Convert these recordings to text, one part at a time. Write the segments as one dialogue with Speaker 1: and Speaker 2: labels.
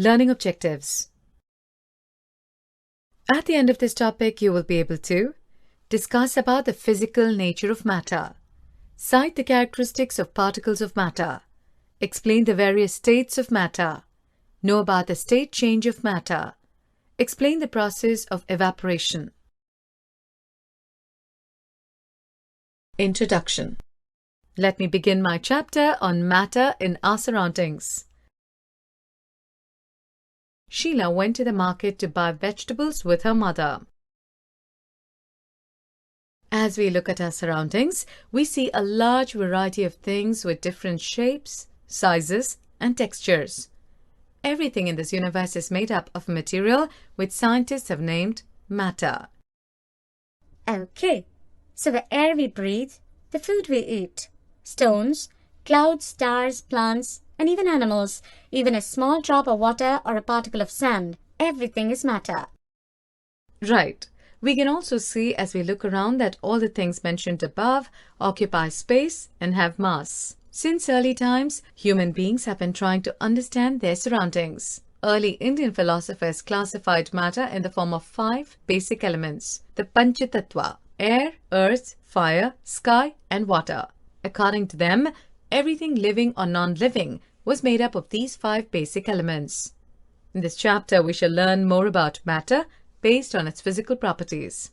Speaker 1: Learning objectives. At the end of this topic, you will be able to discuss about the physical nature of matter, cite the characteristics of particles of matter, explain the various states of matter, know about the state change of matter, explain the process of evaporation. Introduction. Let me begin my chapter on matter in our surroundings. Sheila went to the market to buy vegetables with her mother. As we look at our surroundings, we see a large variety of things with different shapes, sizes, and textures. Everything in this universe is made up of material which scientists have named matter.
Speaker 2: Okay, so the air we breathe, the food we eat, stones, clouds, stars, plants, and even animals, even a small drop of water or a particle of sand, everything is matter.
Speaker 1: Right. We can also see as we look around that all the things mentioned above occupy space and have mass. Since early times, human beings have been trying to understand their surroundings. Early Indian philosophers classified matter in the form of 5 basic elements, the Panchatattva: air, earth, fire, sky, and water. According to them, everything living or non-living was made up of these 5 basic elements. In this chapter, we shall learn more about matter based on its physical properties.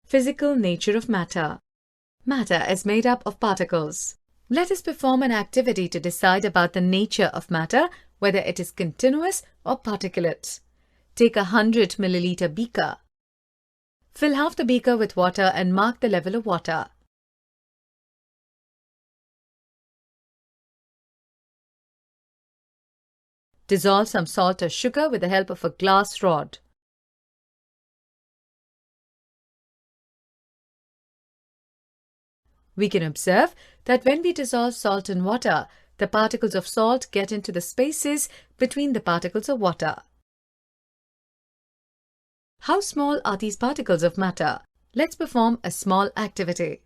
Speaker 1: Physical nature of matter. Matter is made up of particles. Let us perform an activity to decide about the nature of matter, whether it is continuous or particulate. Take a 100 milliliter beaker. Fill half the beaker with water and mark the level of water. Dissolve some salt or sugar with the help of a glass rod. We can observe that when we dissolve salt in water, the particles of salt get into the spaces between the particles of water. How small are these particles of matter? Let's perform a small activity.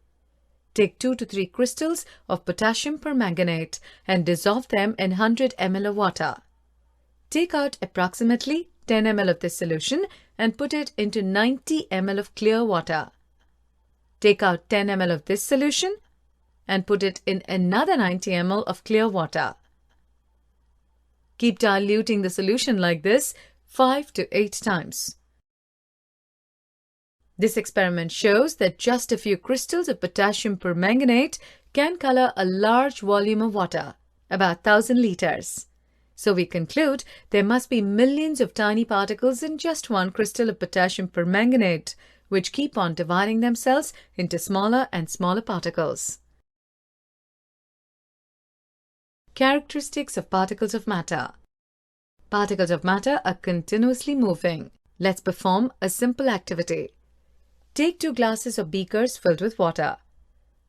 Speaker 1: Take 2 to 3 crystals of potassium permanganate and dissolve them in 100 ml of water. Take out approximately 10 ml of this solution and put it into 90 ml of clear water. Take out 10 ml of this solution and put it in another 90 ml of clear water. Keep diluting the solution like this 5 to 8 times. This experiment shows that just a few crystals of potassium permanganate can color a large volume of water, about 1000 liters. So we conclude there must be millions of tiny particles in just one crystal of potassium permanganate, which keep on dividing themselves into smaller and smaller particles. Characteristics of particles of matter. Particles of matter are continuously moving. Let's perform a simple activity. Take 2 glasses or beakers filled with water.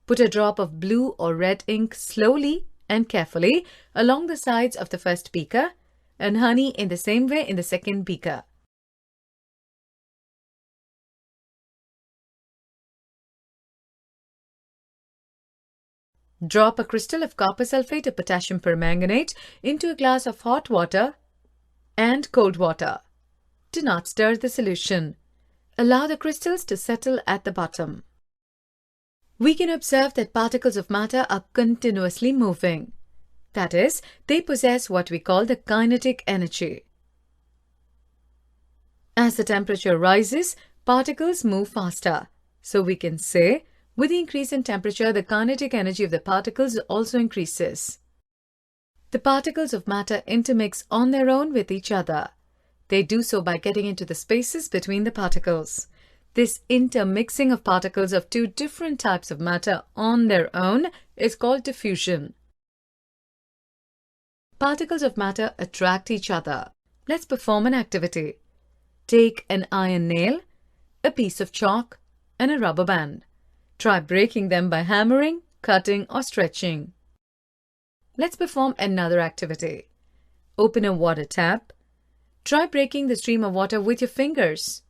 Speaker 1: Put a drop of blue or red ink slowly and carefully along the sides of the first beaker and honey in the same way in the second beaker. Drop a crystal of copper sulfate of potassium permanganate into a glass of hot water and cold water. Do not stir the solution. Allow the crystals to settle at the bottom. We can observe that particles of matter are continuously moving. That is, they possess what we call the kinetic energy. As the temperature rises, particles move faster. So we can say, with the increase in temperature, the kinetic energy of the particles also increases. The particles of matter intermix on their own with each other. They do so by getting into the spaces between the particles. This intermixing of particles of 2 different types of matter on their own is called diffusion. Particles of matter attract each other. Let's perform an activity. Take an iron nail, a piece of chalk, and a rubber band. Try breaking them by hammering, cutting, or stretching. Let's perform another activity. Open a water tap. Try breaking the stream of water with your fingers.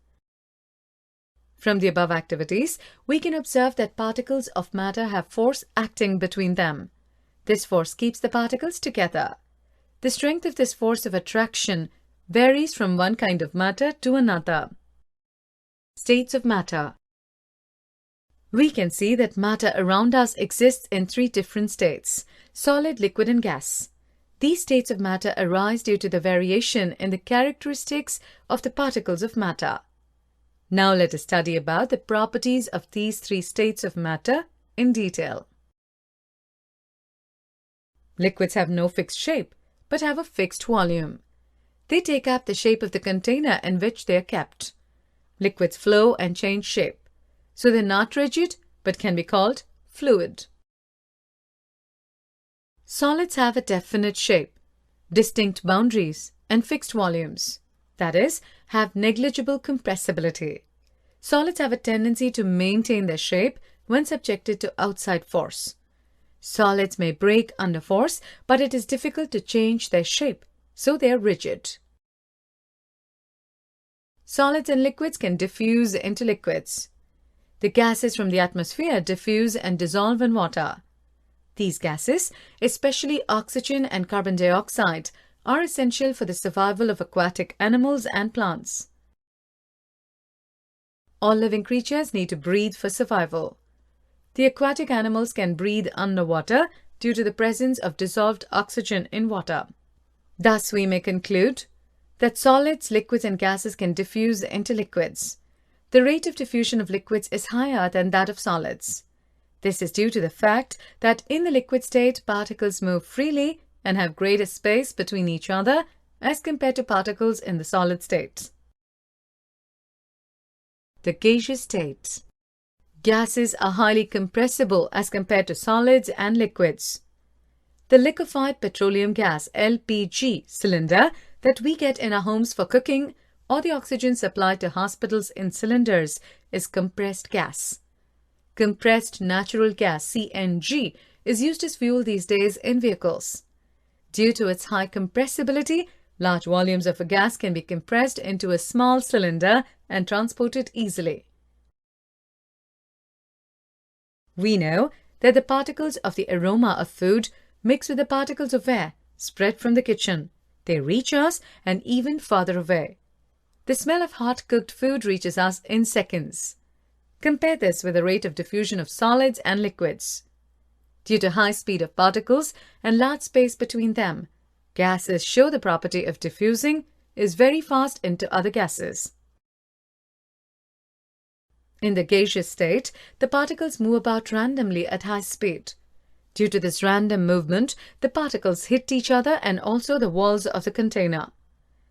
Speaker 1: From the above activities, we can observe that particles of matter have force acting between them. This force keeps the particles together. The strength of this force of attraction varies from one kind of matter to another. States of matter. We can see that matter around us exists in three different states: solid, liquid, and gas. These states of matter arise due to the variation in the characteristics of the particles of matter. Now let us study about the properties of these three states of matter in detail. Liquids have no fixed shape, but have a fixed volume. They take up the shape of the container in which they are kept. Liquids flow and change shape, so they're not rigid but can be called fluid. Solids have a definite shape, distinct boundaries, and fixed volumes. That is, have negligible compressibility. Solids have a tendency to maintain their shape when subjected to outside force. Solids may break under force, but it is difficult to change their shape, so they are rigid. Solids and liquids can diffuse into liquids. The gases from the atmosphere diffuse and dissolve in water. These gases, especially oxygen and carbon dioxide, are essential for the survival of aquatic animals and plants. All living creatures need to breathe for survival. The aquatic animals can breathe underwater due to the presence of dissolved oxygen in water. Thus, we may conclude that solids, liquids, and gases can diffuse into liquids. The rate of diffusion of liquids is higher than that of solids. This is due to the fact that in the liquid state, particles move freely and have greater space between each other as compared to particles in the solid state. The gaseous state. Gases are highly compressible as compared to solids and liquids. The liquefied petroleum gas (LPG) cylinder that we get in our homes for cooking, or the oxygen supplied to hospitals in cylinders, is compressed gas. Compressed natural gas (CNG) is used as fuel these days in vehicles. Due to its high compressibility, large volumes of a gas can be compressed into a small cylinder and transported easily. We know that the particles of the aroma of food mix with the particles of air spread from the kitchen. They reach us and even farther away. The smell of hot cooked food reaches us in seconds. Compare this with the rate of diffusion of solids and liquids. Due to high speed of particles and large space between them, gases show the property of diffusing is very fast into other gases. In the gaseous state, the particles move about randomly at high speed. Due to this random movement, the particles hit each other and also the walls of the container.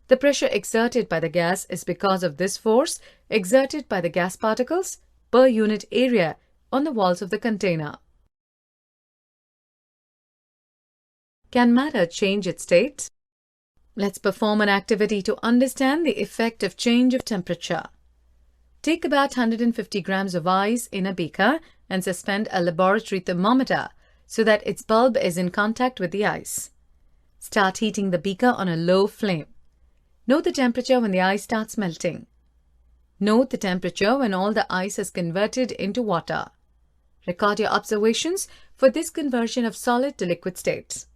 Speaker 1: The pressure exerted by the gas is because of this force exerted by the gas particles per unit area on the walls of the container. Can matter change its state? Let's perform an activity to understand the effect of change of temperature. Take about 150 grams of ice in a beaker and suspend a laboratory thermometer so that its bulb is in contact with the ice. Start heating the beaker on a low flame. Note the temperature when the ice starts melting. Note the temperature when all the ice is converted into water. Record your observations for this conversion of solid to liquid states.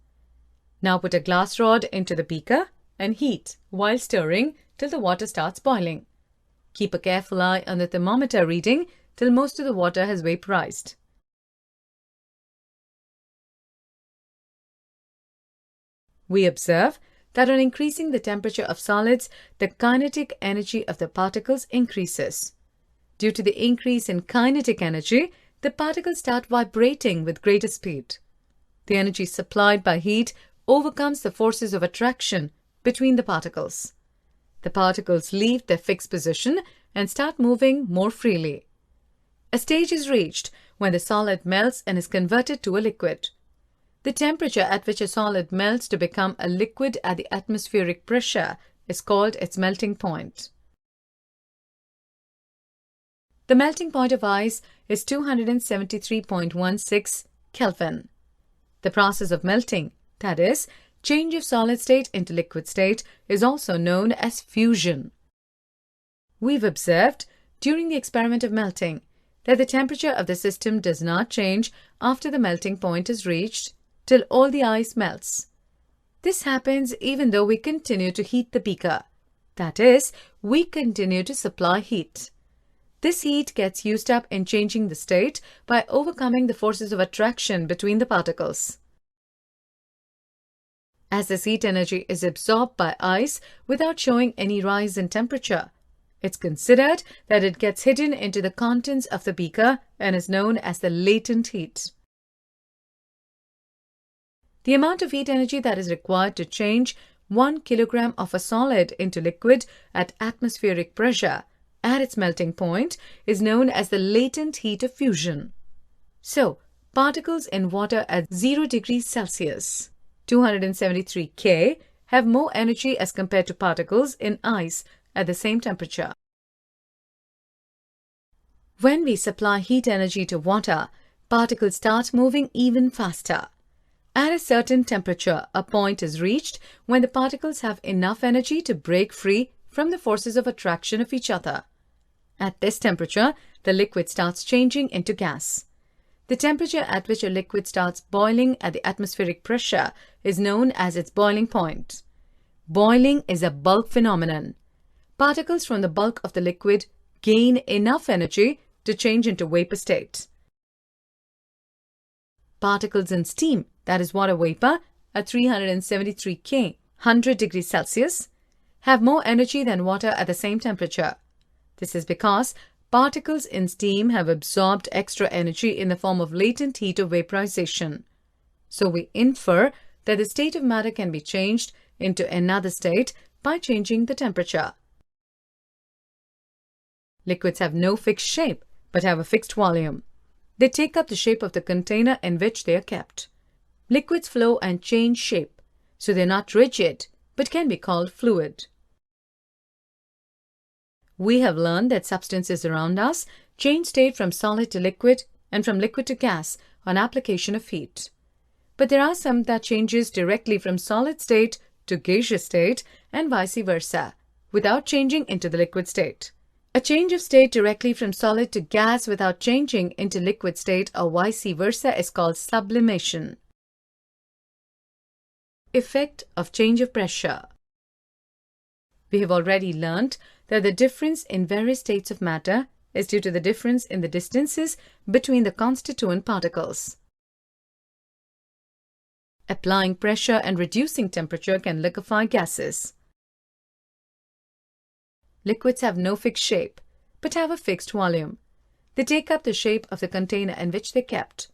Speaker 1: Now put a glass rod into the beaker and heat while stirring till the water starts boiling. Keep a careful eye on the thermometer reading till most of the water has vaporized. We observe that on increasing the temperature of solids, the kinetic energy of the particles increases. Due to the increase in kinetic energy, the particles start vibrating with greater speed. The energy supplied by heat overcomes the forces of attraction between the particles. The particles leave their fixed position and start moving more freely. A stage is reached when the solid melts and is converted to a liquid. The temperature at which a solid melts to become a liquid at the atmospheric pressure is called its melting point. The melting point of ice is 273.16 Kelvin. The process of melting, that is, change of solid state into liquid state, is also known as fusion. We've observed during the experiment of melting that the temperature of the system does not change after the melting point is reached till all the ice melts. This happens even though we continue to heat the beaker. That is, we continue to supply heat. This heat gets used up in changing the state by overcoming the forces of attraction between the particles. As this heat energy is absorbed by ice without showing any rise in temperature, it's considered that it gets hidden into the contents of the beaker and is known as the latent heat. The amount of heat energy that is required to change 1 kilogram of a solid into liquid at atmospheric pressure at its melting point is known as the latent heat of fusion. So, particles in water at 0 degrees Celsius, 273 K, have more energy as compared to particles in ice at the same temperature. When we supply heat energy to water, particles start moving even faster. At a certain temperature, a point is reached when the particles have enough energy to break free from the forces of attraction of each other. At this temperature, the liquid starts changing into gas. The temperature at which a liquid starts boiling at the atmospheric pressure is known as its boiling point. Boiling is a bulk phenomenon. Particles from the bulk of the liquid gain enough energy to change into vapor state. Particles in steam, that is water vapor, at 373 K, 100 degrees Celsius, have more energy than water at the same temperature. This is because particles in steam have absorbed extra energy in the form of latent heat of vaporization. So we infer that the state of matter can be changed into another state by changing the temperature. Liquids have no fixed shape but have a fixed volume. They take up the shape of the container in which they are kept. Liquids flow and change shape, so they are not rigid but can be called fluid. We have learned that substances around us change state from solid to liquid and from liquid to gas on application of heat. But there are some that changes directly from solid state to gaseous state and vice versa, without changing into the liquid state. A change of state directly from solid to gas without changing into liquid state or vice versa is called sublimation. Effect of change of pressure. We have already learnt that the difference in various states of matter is due to the difference in the distances between the constituent particles. Applying pressure and reducing temperature can liquefy gases. Liquids have no fixed shape, but have a fixed volume. They take up the shape of the container in which they are kept.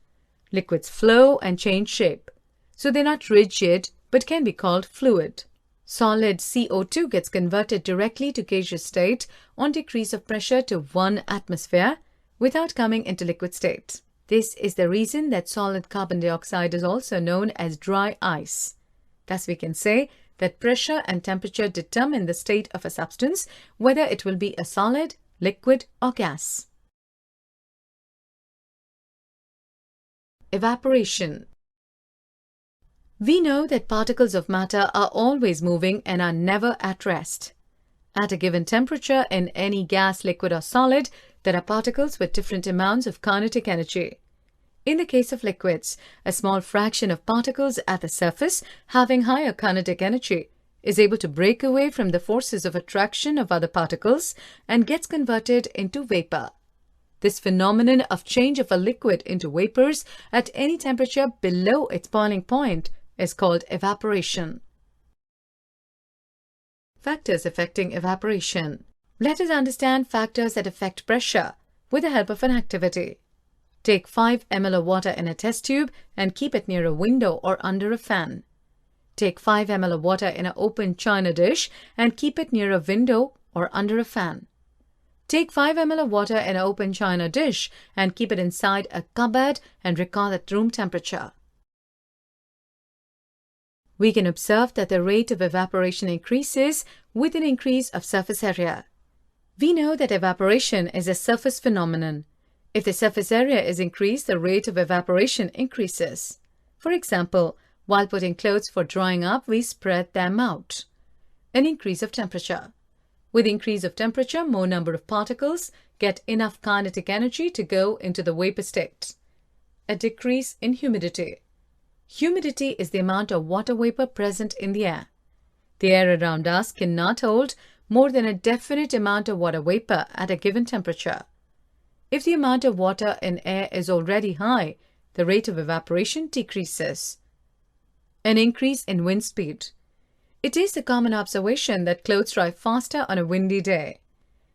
Speaker 1: Liquids flow and change shape, so they are not rigid but can be called fluid. Solid CO2 gets converted directly to gaseous state on decrease of pressure to 1 atmosphere without coming into liquid state. This is the reason that solid carbon dioxide is also known as dry ice. Thus we can say that pressure and temperature determine the state of a substance, whether it will be a solid, liquid, or gas. Evaporation. We know that particles of matter are always moving and are never at rest. At a given temperature in any gas, liquid, or solid, there are particles with different amounts of kinetic energy. In the case of liquids, a small fraction of particles at the surface having higher kinetic energy is able to break away from the forces of attraction of other particles and gets converted into vapor. This phenomenon of change of a liquid into vapors at any temperature below its boiling point is called evaporation. Factors affecting evaporation. Let us understand factors that affect pressure with the help of an activity. Take 5 ml of water in a test tube and keep it near a window or under a fan. Take 5 ml of water in an open china dish and keep it near a window or under a fan. Take 5 ml of water in an open china dish and keep it inside a cupboard and record at room temperature. We can observe that the rate of evaporation increases with an increase of surface area. We know that evaporation is a surface phenomenon. If the surface area is increased, the rate of evaporation increases. For example, while putting clothes for drying up, we spread them out. An increase of temperature. With increase of temperature, more number of particles get enough kinetic energy to go into the vapor state. A decrease in humidity. Humidity is the amount of water vapor present in the air. The air around us cannot hold more than a definite amount of water vapor at a given temperature. If the amount of water in air is already high, the rate of evaporation decreases. An increase in wind speed. It is a common observation that clothes dry faster on a windy day.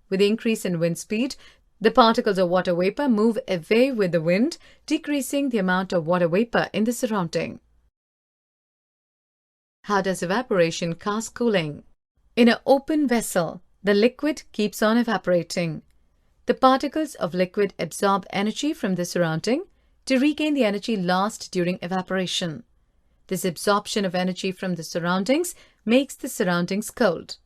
Speaker 1: With the increase in wind speed, the particles of water vapor move away with the wind, decreasing the amount of water vapor in the surrounding. How does evaporation cause cooling? In an open vessel, the liquid keeps on evaporating. The particles of liquid absorb energy from the surrounding to regain the energy lost during evaporation. This absorption of energy from the surroundings makes the surroundings cold.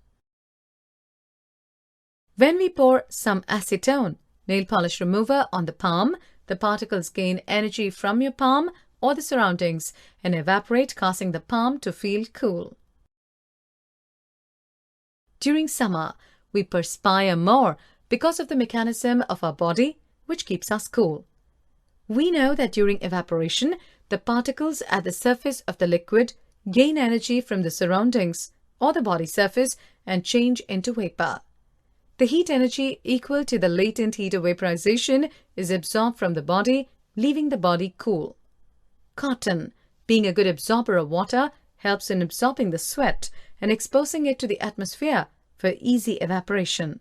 Speaker 1: When we pour some acetone, nail polish remover, on the palm, the particles gain energy from your palm or the surroundings and evaporate, causing the palm to feel cool. During summer, we perspire more because of the mechanism of our body, which keeps us cool. We know that during evaporation, the particles at the surface of the liquid gain energy from the surroundings or the body surface and change into vapor. The heat energy equal to the latent heat of vaporization is absorbed from the body, leaving the body cool. Cotton, being a good absorber of water, helps in absorbing the sweat and exposing it to the atmosphere for easy evaporation.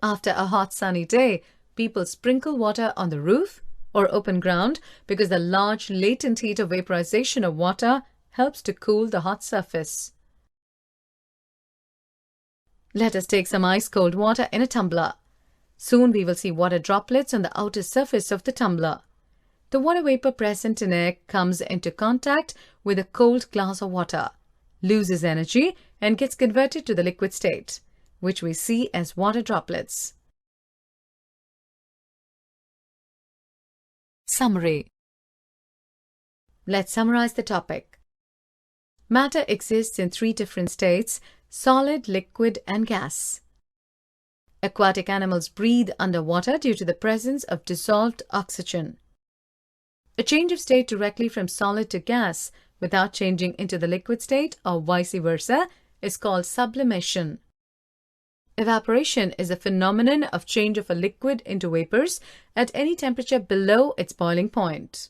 Speaker 1: After a hot sunny day, people sprinkle water on the roof or open ground because the large latent heat of vaporization of water helps to cool the hot surface. Let us take some ice-cold water in a tumbler. Soon we will see water droplets on the outer surface of the tumbler. The water vapor present in air comes into contact with a cold glass of water, loses energy and gets converted to the liquid state, which we see as water droplets. Summary. Let's summarize the topic. Matter exists in three different states: solid, liquid, and gas. Aquatic animals breathe underwater due to the presence of dissolved oxygen. A change of state directly from solid to gas without changing into the liquid state or vice versa is called sublimation. Evaporation is a phenomenon of change of a liquid into vapors at any temperature below its boiling point.